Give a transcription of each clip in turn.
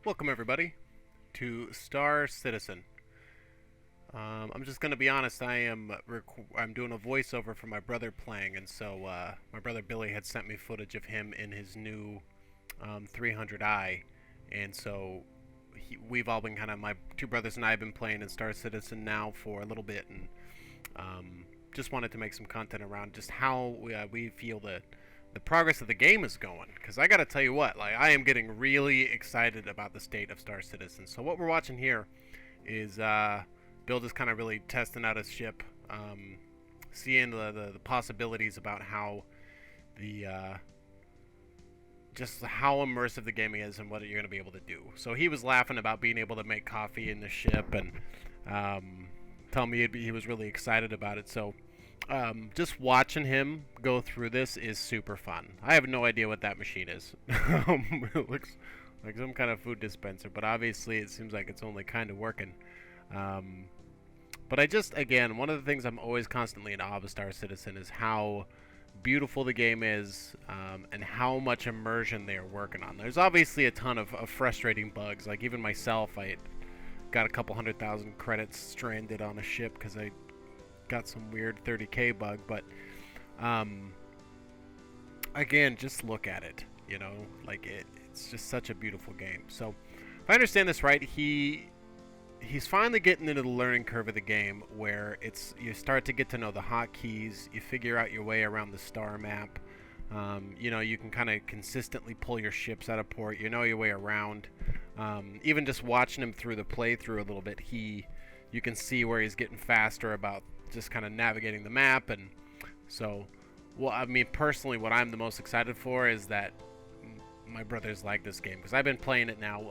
Welcome everybody to Star Citizen. I'm just gonna be honest. I'm doing a voiceover for my brother playing, and so my brother Billy had sent me footage of him in his new 300i, and so we've all been my two brothers and I have been playing in Star Citizen now for a little bit, and just wanted to make some content around just how we feel that the progress of the game is going. Because I gotta tell you what, like I am getting really excited about the state of Star Citizen. So what we're watching here is Bill just kind of really testing out his ship, seeing the possibilities about how the just how immersive the game is and what you're going to be able to do. So he was laughing about being able to make coffee in the ship and telling me he was really excited about it. So just watching him go through this is super fun. I have no idea what that machine is. It looks like some kind of food dispenser, but obviously it seems like it's only kind of working. But again, one of the things I'm always constantly in awe of Star Citizen is how beautiful the game is, and how much immersion they are working on. There's obviously a ton of frustrating bugs. Like even myself, I got a couple 100,000 credits stranded on a ship because I got some weird 30k bug. But again, just look at it. You know, like it's just such a beautiful game. So if I understand this right, he's finally getting into the learning curve of the game where you start to get to know the hotkeys, you figure out your way around the star map. You know, you can kind of consistently pull your ships out of port. You know your way around. Even just watching him through the playthrough a little bit, you can see where he's getting faster about just kind of navigating the map. And so, well, I mean, personally, what I'm the most excited for is that my brothers like this game because I've been playing it now.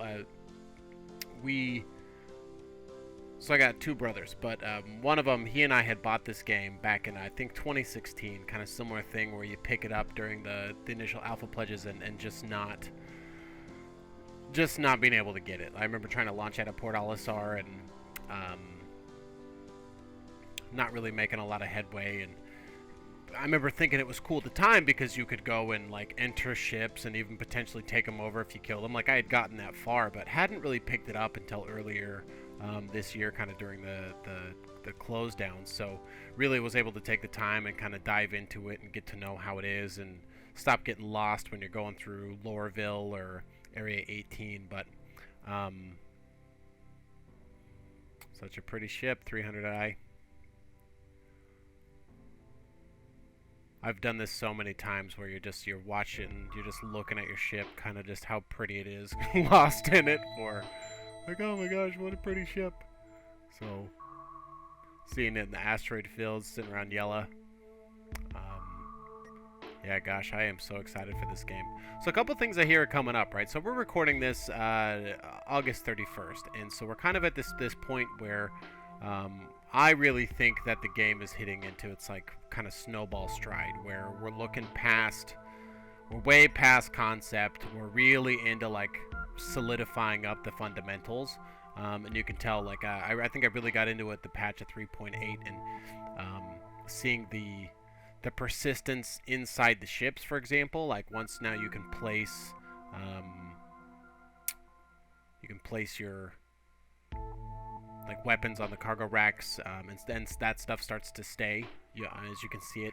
So I got two brothers, but one of them, he and I had bought this game back in, I think, 2016. Kind of similar thing where you pick it up during the initial alpha pledges and just not being able to get it. I remember trying to launch out of Port Olisar and not really making a lot of headway. And I remember thinking it was cool at the time because you could go and like enter ships and even potentially take them over if you killed them. Like I had gotten that far, but hadn't really picked it up until earlier this year, kind of during the close down. So really was able to take the time and kind of dive into it and get to know how it is and stop getting lost when you're going through Lorville or Area 18. But such a pretty ship, 300i. I've done this so many times where you're watching, you're just looking at your ship, kind of just how pretty it is, lost in it for, like, oh my gosh, what a pretty ship. So, seeing it in the asteroid fields, sitting around Yella. Yeah, gosh, I am so excited for this game. So a couple things I hear are coming up, right? So we're recording this August 31st, and so we're kind of at this point where I really think that the game is hitting into its like kind of snowball stride where we're way past concept. We're really into like solidifying up the fundamentals, and you can tell like I think I really got into it the patch of 3.8 and seeing the persistence inside the ships, for example. Like once now you can place your like weapons on the cargo racks, and then that stuff starts to stay. Yeah, as you can see it.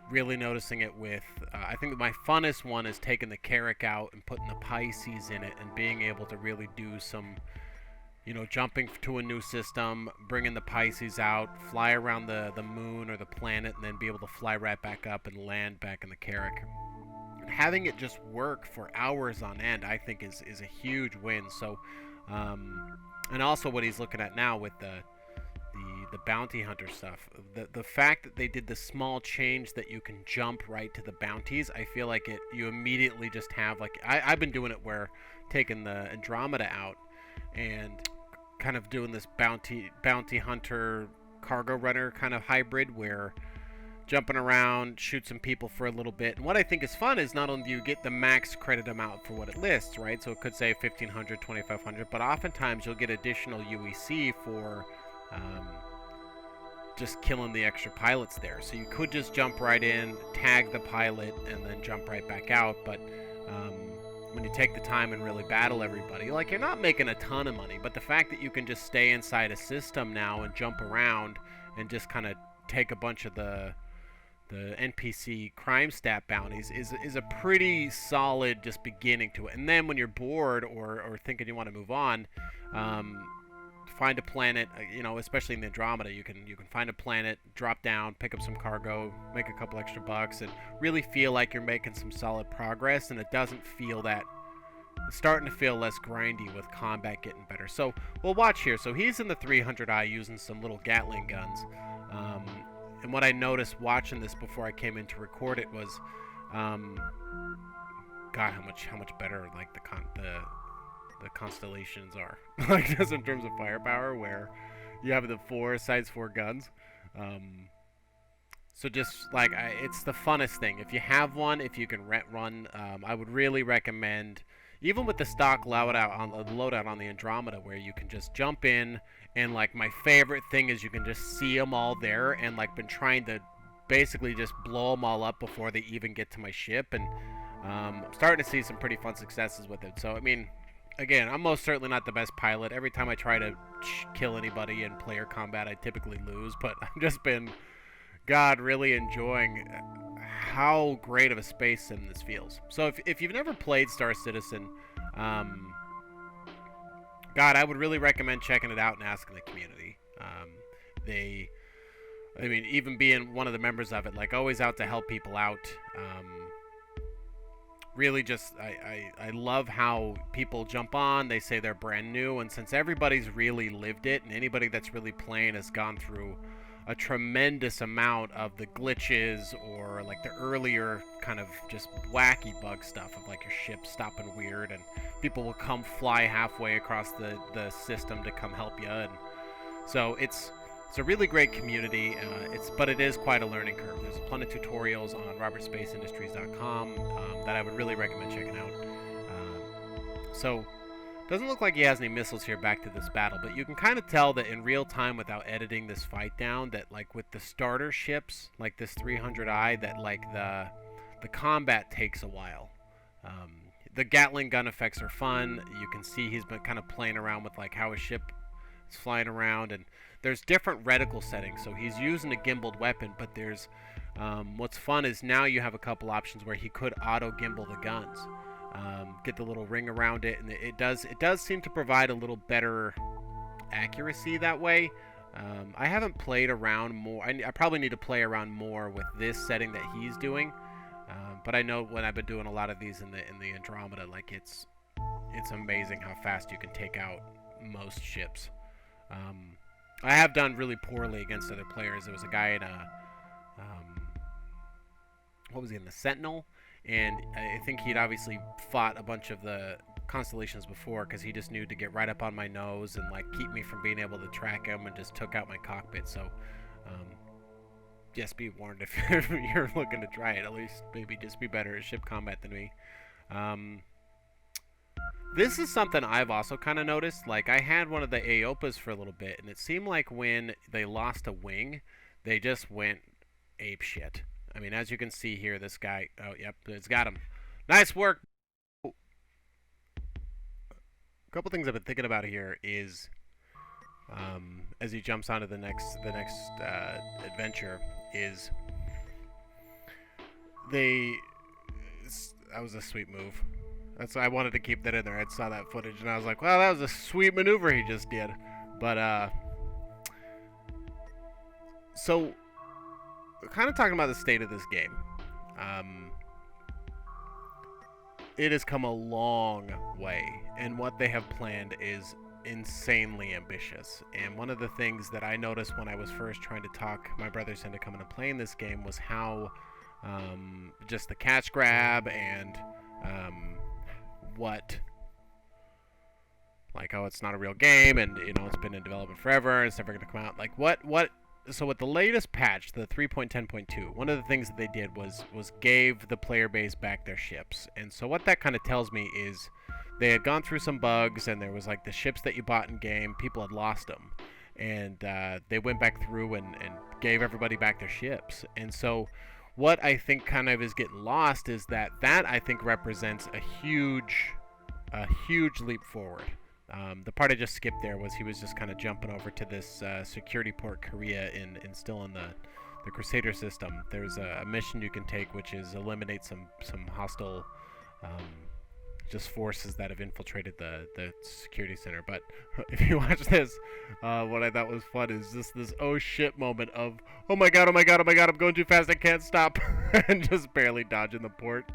Really noticing it with, I think my funnest one is taking the Carrack out and putting the Pisces in it and being able to really do some, you know, jumping to a new system, bringing the Pisces out, fly around the moon or the planet, and then be able to fly right back up and land back in the Carrack. And having it just work for hours on end, I think is a huge win. So, and also what he's looking at now with the bounty hunter stuff, the fact that they did the small change that you can jump right to the bounties, I feel like you immediately just have like I've been doing it where taking the Andromeda out and kind of doing this bounty hunter cargo runner kind of hybrid where jumping around, shoot some people for a little bit. And what I think is fun is not only do you get the max credit amount for what it lists, right? So it could say 1,500, 2,500, but oftentimes you'll get additional UEC for just killing the extra pilots there. So you could just jump right in, tag the pilot, and then jump right back out. But when you take the time and really battle everybody, like, you're not making a ton of money, but the fact that you can just stay inside a system now and jump around and just kind of take a bunch of the NPC crime stat bounties is a pretty solid just beginning to it. And then when you're bored or thinking you want to move on, find a planet, especially in the Andromeda, you can find a planet, drop down, pick up some cargo, make a couple extra bucks, and really feel like you're making some solid progress. And it doesn't feel that, it's starting to feel less grindy with combat getting better. So we'll watch here. So he's in the 300i using some little Gatling guns. And what I noticed watching this before I came in to record it was, God, how much better like the constellations are, like just in terms of firepower, where you have the size 4 guns. So just like it's the funnest thing. If you have one, if you can run, I would really recommend, even with the stock loadout on the Andromeda, where you can just jump in. And like my favorite thing is you can just see them all there, and like been trying to basically just blow them all up before they even get to my ship, and I'm starting to see some pretty fun successes with it. So I mean, again, I'm most certainly not the best pilot. Every time I try to kill anybody in player combat, I typically lose, but I've just been, God, really enjoying how great of a space sim this feels. So if you've never played Star Citizen, God, I would really recommend checking it out and asking the community. Even being one of the members of it, like always out to help people out. Really just, I love how people jump on, they say they're brand new, and since everybody's really lived it, and anybody that's really playing has gone through a tremendous amount of the glitches or like the earlier kind of just wacky bug stuff of like your ship stopping weird and people will come fly halfway across the system to come help you. And so it's a really great community. But it is quite a learning curve. There's a ton of tutorials on robertspaceindustriescom that I would really recommend checking out. So doesn't look like he has any missiles here back to this battle, but you can kind of tell that in real time without editing this fight down that like with the starter ships, like this 300i, that like the combat takes a while. The Gatling gun effects are fun. You can see he's been kind of playing around with like how his ship is flying around, and there's different reticle settings. So he's using a gimbaled weapon, but there's what's fun is now you have a couple options where he could auto gimbal the guns. Get the little ring around it, and it does seem to provide a little better accuracy that way. I haven't played around more. I probably need to play around more with this setting that he's doing. But I know when I've been doing a lot of these in the Andromeda, like it's amazing how fast you can take out most ships. I have done really poorly against other players. There was a guy in what was he in the Sentinel? And I think he'd obviously fought a bunch of the constellations before because he just knew to get right up on my nose and like keep me from being able to track him, and just took out my cockpit. So just be warned if you're looking to try it. At least maybe just be better at ship combat than me. This is something I've also kind of noticed. Like I had one of the AOPAs for a little bit, and it seemed like when they lost a wing, they just went ape shit. I mean, as you can see here, this guy... Oh, yep, it's got him. Nice work! A couple things I've been thinking about here is, as he jumps onto the next adventure, is that was a sweet move. I wanted to keep that in there. I saw that footage, and I was like, wow, that was a sweet maneuver he just did. But, so... kind of talking about the state of this game. It has come a long way, and what they have planned is insanely ambitious. And one of the things that I noticed when I was first trying to talk my brothers into coming and playing this game was how just the catch grab and oh, it's not a real game, and it's been in development forever, and it's never going to come out. Like what so with the latest patch, the 3.10.2, one of the things that they did was gave the player base back their ships. And so what that kind of tells me is they had gone through some bugs, and there was like the ships that you bought in game, people had lost them. And they went back through and gave everybody back their ships. And so what I think kind of is getting lost is that I think represents a huge leap forward. The part I just skipped there was he was just kind of jumping over to this security port Korea in still in the Crusader system. There's a mission you can take, which is eliminate some hostile just forces that have infiltrated the security center. But if you watch this, what I thought was fun is just this oh shit moment of oh my god, I'm going too fast, I can't stop, and just barely dodging the port.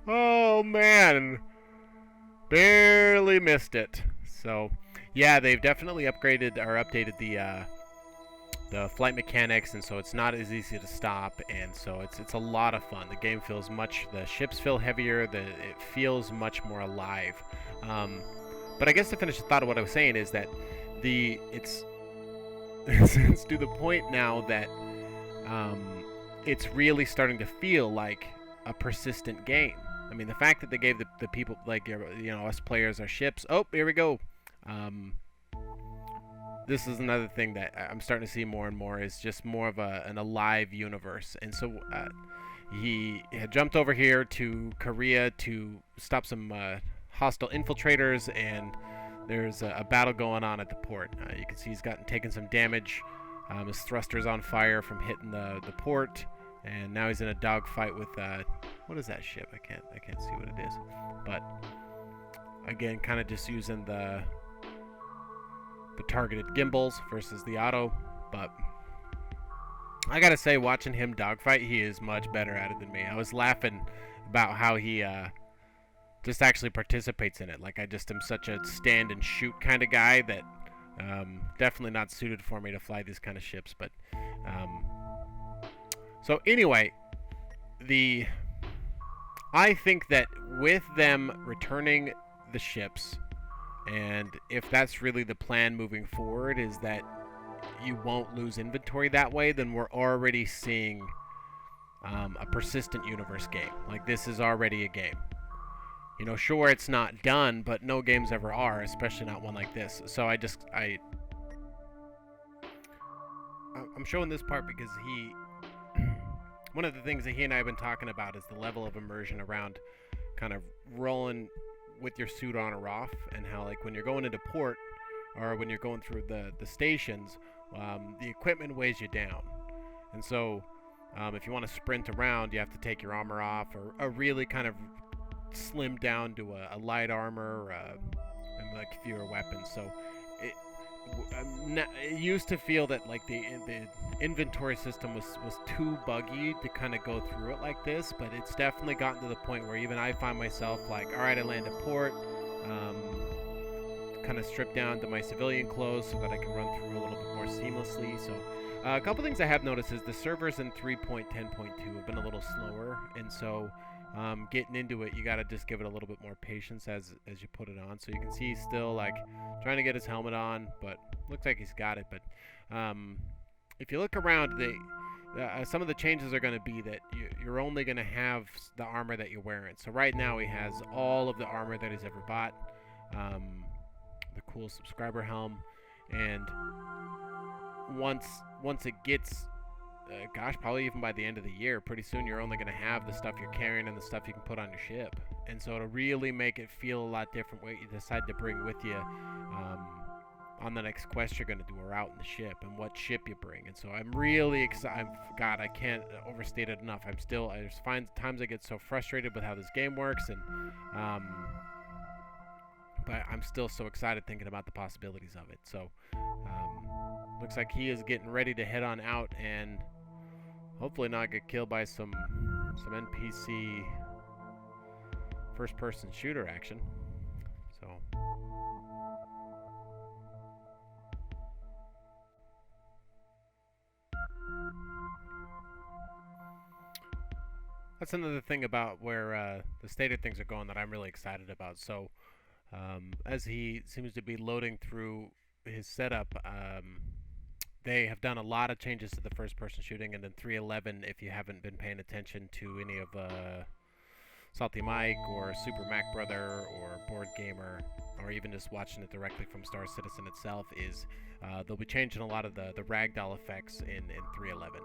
Oh man, barely missed it. So yeah, they've definitely upgraded or updated the flight mechanics, and so it's not as easy to stop, and so it's a lot of fun. The game feels the ships feel heavier, it feels much more alive. But I guess to finish the thought of what I was saying is that it's to the point now that it's really starting to feel like a persistent game. I mean, the fact that they gave the people, like, us players, our ships. Oh, here we go. This is another thing that I'm starting to see more and more, is just more of an alive universe. And so he had jumped over here to Korea to stop some hostile infiltrators, and there's a battle going on at the port. You can see he's taken some damage. His thruster's on fire from hitting the port, and now he's in a dogfight with what is that ship? I can't see what it is, but again, kind of just using the targeted gimbals versus the auto. But I gotta say, watching him dogfight, he is much better at it than me. I was laughing about how he just actually participates in it. Like, I just am such a stand and shoot kind of guy that definitely not suited for me to fly these kind of ships. But so anyway, I think that with them returning the ships, and if that's really the plan moving forward, is that you won't lose inventory that way, then we're already seeing a persistent universe game. Like, this is already a game. Sure, it's not done, but no games ever are, especially not one like this. So I'm showing this part because one of the things that he and I have been talking about is the level of immersion around kind of rolling with your suit on or off, and how, like, when you're going into port or when you're going through the stations, the equipment weighs you down. And so if you want to sprint around, you have to take your armor off, or really kind of slim down to a light armor and like fewer weapons. So it used to feel that, like, the inventory system was too buggy to kind of go through it like this, but it's definitely gotten to the point where even I find myself like, all right, I land at port, kind of strip down to my civilian clothes so that I can run through a little bit more seamlessly. So a couple things I have noticed is the servers in 3.10.2 have been a little slower, and so getting into it, you gotta just give it a little bit more patience as you put it on. So you can see he's still, like, trying to get his helmet on, but looks like he's got it. But if you look around, some of the changes are going to be that you're only going to have the armor that you're wearing. So right now he has all of the armor that he's ever bought, the cool subscriber helm, and once it gets probably even by the end of the year, pretty soon you're only going to have the stuff you're carrying and the stuff you can put on your ship. And so to really make it feel a lot different, what you decide to bring with you on the next quest you're going to do, or out in the ship, and what ship you bring. And so I'm really excited. God, I can't overstate it enough. I just find times I get so frustrated with how this game works, and but I'm still so excited thinking about the possibilities of it. So looks like he is getting ready to head on out and hopefully not get killed by some NPC first-person shooter action. So that's another thing about where the state of things are going that I'm really excited about. So as he seems to be loading through his setup, they have done a lot of changes to the first-person shooting, and in 3.11, if you haven't been paying attention to any of Salty Mike or Super Mac Brother or Board Gamer, or even just watching it directly from Star Citizen itself, is they'll be changing a lot of the ragdoll effects in 3.11.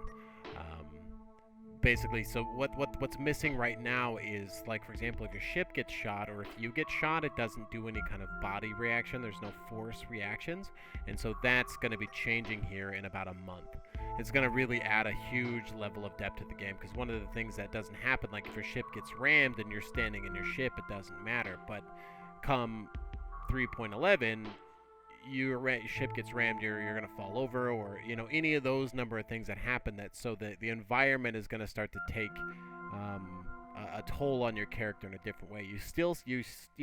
basically, so what's missing right now is, like, for example, if your ship gets shot or if you get shot, it doesn't do any kind of body reaction. There's no force reactions, and so that's going to be changing here in about a month. It's going to really add a huge level of depth to the game, because one of the things that doesn't happen, like if your ship gets rammed and you're standing in your ship, it doesn't matter. But come 3.11, your ship gets rammed, you're going to fall over, or any of those number of things that happen, that so the environment is going to start to take a toll on your character in a different way. You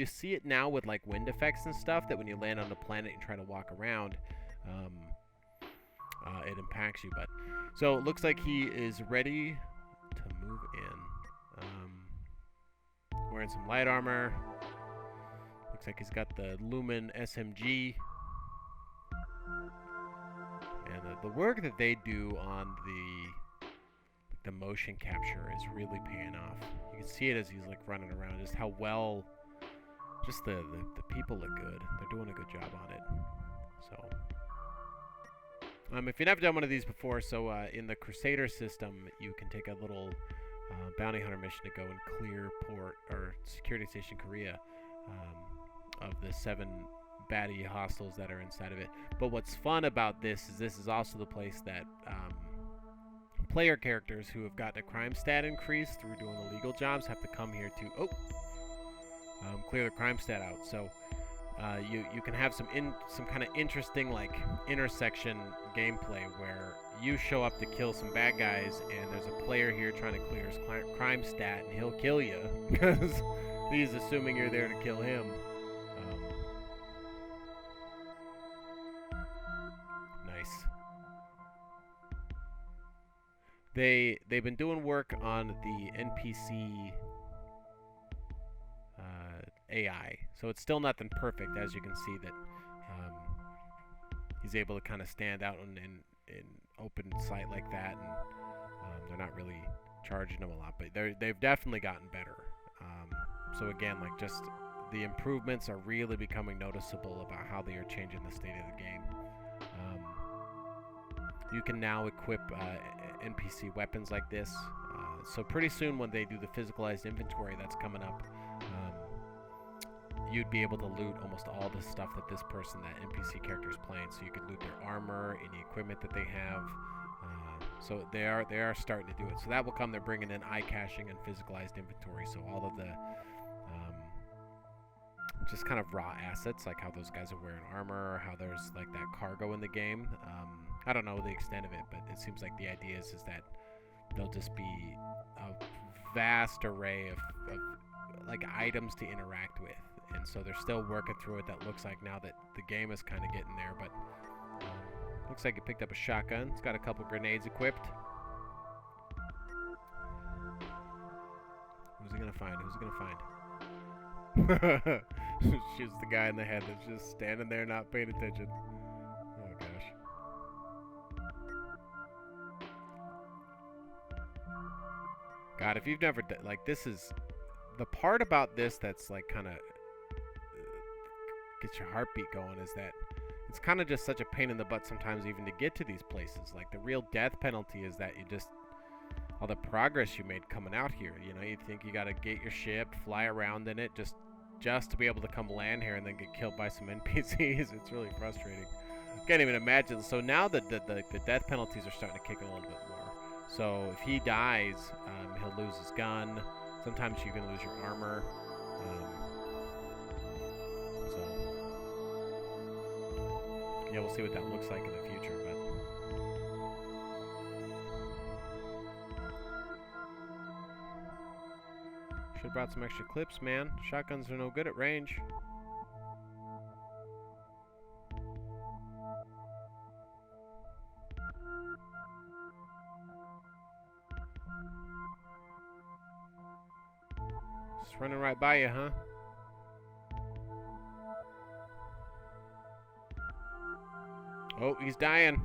see it now with like wind effects and stuff, that when you land on a planet and try to walk around, it impacts you. But so it looks like he is ready to move in. Wearing some light armor. Looks like he's got the Lumen SMG. And the work that they do on the motion capture is really paying off. You can see it as he's like running around, just how well, just the people look good. They're doing a good job on it. So, if you've never done one of these before, so in the Crusader system, you can take a little bounty hunter mission to go and clear port or security station Korea of the 7 baddie hostiles that are inside of it. But what's fun about this is also the place that player characters who have got a crime stat increase through doing illegal jobs have to come here to clear the crime stat out. So you can have some kind of interesting like intersection gameplay where you show up to kill some bad guys, and there's a player here trying to clear his crime stat, and he'll kill you because he's assuming you're there to kill him. Nice. They've been doing work on the NPC AI, so it's still nothing perfect. As you can see that he's able to kind of stand out in open sight like that, and they're not really charging him a lot, but they've definitely gotten better. So again, like, just the improvements are really becoming noticeable about how they are changing the state of the game. You can now equip NPC weapons like this. So pretty soon, when they do the physicalized inventory that's coming up, you'd be able to loot almost all the stuff that that NPC character is playing. So you could loot their armor, any equipment that they have. So they are starting to do it. So that will come. They're bringing in eye caching and physicalized inventory. So all of the just kind of raw assets, like how those guys are wearing armor, or how there's like that cargo in the game. I don't know the extent of it, but it seems like the idea is that there'll just be a vast array of like items to interact with, and so they're still working through it. That looks like now that the game is kind of getting there, but looks like he picked up a shotgun. It's got a couple grenades equipped. Who's he gonna find? Shoots the guy in the head that's just standing there not paying attention. Oh gosh. God, if you've never like, this is the part about this that's like kind of gets your heartbeat going, is that it's kind of just such a pain in the butt sometimes even to get to these places. Like, the real death penalty is that you just, all the progress you made coming out here, you think you got to get your ship, fly around in it just to be able to come land here and then get killed by some NPCs. It's really frustrating. Can't even imagine. So now the death penalties are starting to kick in a little bit more. So if he dies, he'll lose his gun. Sometimes you can lose your armor. So yeah, we'll see what that looks like in the future. But should have brought some extra clips, man. Shotguns are no good at range. Just running right by you, huh? Oh, he's dying.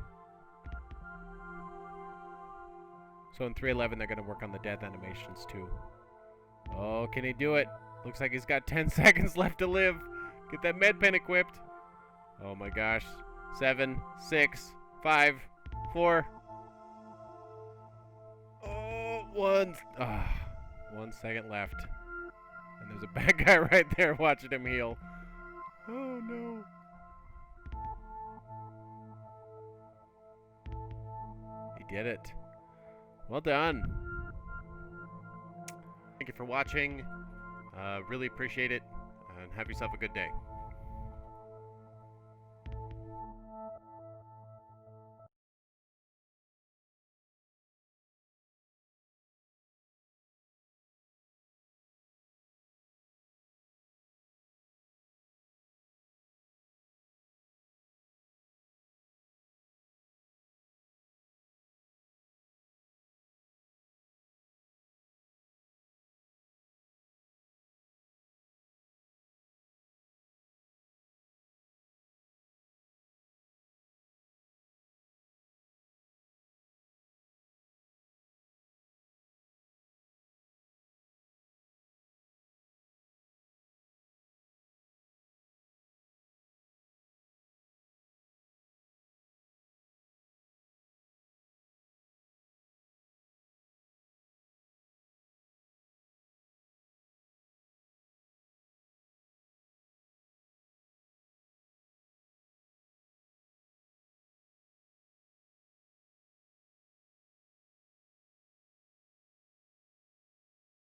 So in 3.11, they're going to work on the death animations too. Oh, can he do it? Looks like he's got 10 seconds left to live. Get that med pen equipped. Oh my gosh. 7, 6, 5, 4. Oh, 1 second left. And there's a bad guy right there watching him heal. Oh, no. He did it. Well done. Thank you for watching. Really appreciate it. And have yourself a good day.